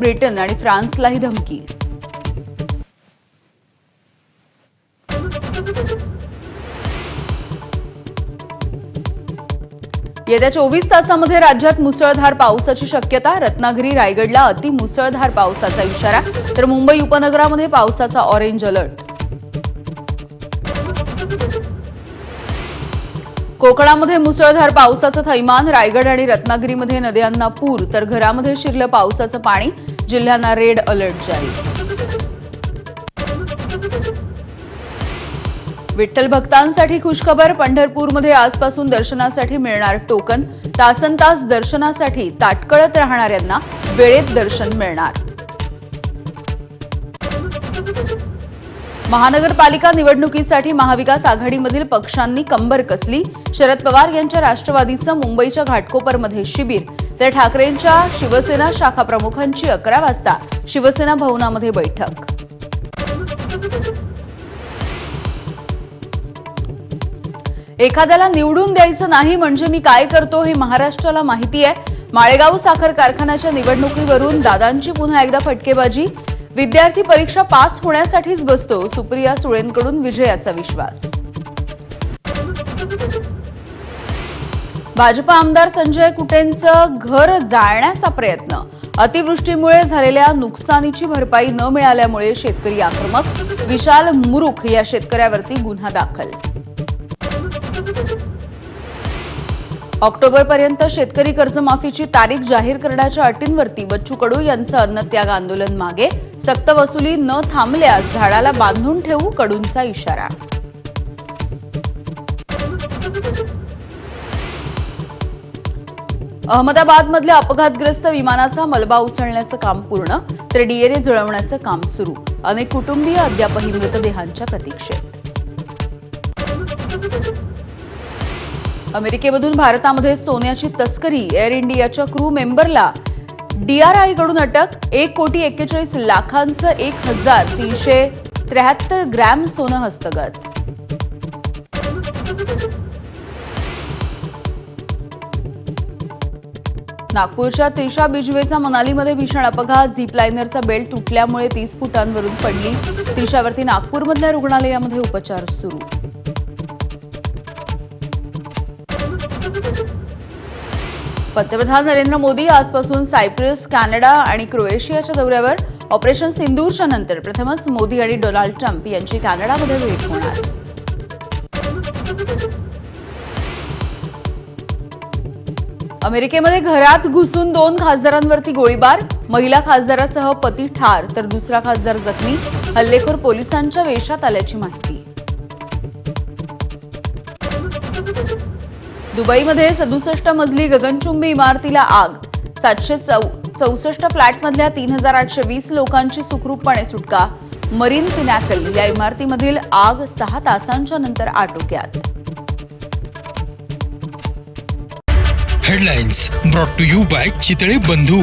Britain आणि फ्रान्सलाही धमकी. येत्या 24 तासांमध्ये राज्यात मुसळधार पावसाची शक्यता. रत्नागिरी, रायगडला अतिमुसळधार पावसाचा इशारा, तर मुंबई उपनगरामध्ये पावसाचा ऑरेंज अलर्ट. कोकणामध्ये मुसळधार पावसाचं थैमान. रायगड आणि रत्नागिरीमध्ये नद्यांना पूर, तर घरामध्ये शिरलं पावसाचं पाणी. जिल्ह्यांना रेड अलर्ट जारी. विठ्ठल भक्तांसाठी खुशखबर. पंढरपूरमध्ये आजपासून दर्शनासाठी मिळणार टोकन. तासनतास दर्शनासाठी ताटकळत राहणाऱ्यांना वेळेत दर्शन मिळणार. महानगरपालिका निवडणुकीसाठी महाविकास आघाडीमधील पक्षांनी कंबर कसली. शरद पवार यांच्या राष्ट्रवादीचं मुंबईच्या घाटकोपरमध्ये शिबिर, तर ठाकरेंच्या शिवसेना शाखा प्रमुखांची 11 वाजता शिवसेना भवनामध्ये बैठक. एखाद्याला निवडून द्यायचं नाही म्हणजे मी काय करतो हे महाराष्ट्राला माहिती आहे. माळेगाव साखर कारखान्याच्या निवडणुकीवरून दादांची पुन्हा एकदा फटकेबाजी. विद्यार्थी परीक्षा पास होण्यासाठीच बसतो. सुप्रिया सुळेंकडून विजयाचा विश्वास. भाजप आमदार संजय कुटेंचं घर जाळण्याचा प्रयत्न. अतिवृष्टीमुळे झालेल्या नुकसानीची भरपाई न मिळाल्यामुळे शेतकरी आक्रमक. विशाल मुरुख या शेतकऱ्यावरती गुन्हा दाखल. ऑक्टोबरपर्यंत शेतकरी कर्जमाफीची तारीख जाहीर करण्याच्या अटींवरती बच्चू कडू यांचं अन्नत्याग आंदोलन मागे. सक्त वसुली न थांबल्यास झाडाला बांधून ठेवू, कडूंचा इशारा. अहमदाबादमधल्या अपघातग्रस्त विमानाचा मलबा उचलण्याचं काम पूर्ण, तर डीएनए जुळवण्याचं काम सुरू. अनेक कुटुंबीय अद्यापही मृतदेहांच्या प्रतीक्षेत. अमेरिकेमधून भारतामध्ये सोन्याची तस्करी. एअर इंडियाच्या क्रू मेंबरला डीआरआयकडून अटक. 1,41,00,000चं 1,373 ग्रॅम सोनं हस्तगत. नागपूरच्या त्रिशा बिजवेचा मनालीमध्ये भीषण अपघात. झीपलाइनरचा बेल्ट तुटल्यामुळे 30 फुटांवरून पडली. त्रिशावरती नागपूरमधल्या रुग्णालयामध्ये उपचार सुरू. पंतप्रधान नरेंद्र मोदी आजपासून सायप्रस, कॅनडा आणि क्रोएशियाच्या दौऱ्यावर. ऑपरेशन सिंदूरच्या नंतर प्रथमच मोदी आणि डोनाल्ड ट्रम्प यांची कॅनडामध्ये भेट होणार. अमेरिकेमध्ये घरात घुसून 2 खासदारांवरती गोळीबार. महिला खासदारासह पती ठार, तर दुसरा खासदार जखमी. हल्लेखोर पोलिसांच्या वेशात आल्याची माहिती. दुबईमध्ये 67 मजली गगनचुंबी इमारतीला आग. 764 फ्लॅटमधल्या 3,820 लोकांची सुखरूपपणे सुटका. मरीन पिनॅकल या इमारतीमधील आग 6 तासांच्या नंतर आटोक्यात. Headlines brought to you by Chitale बंधू.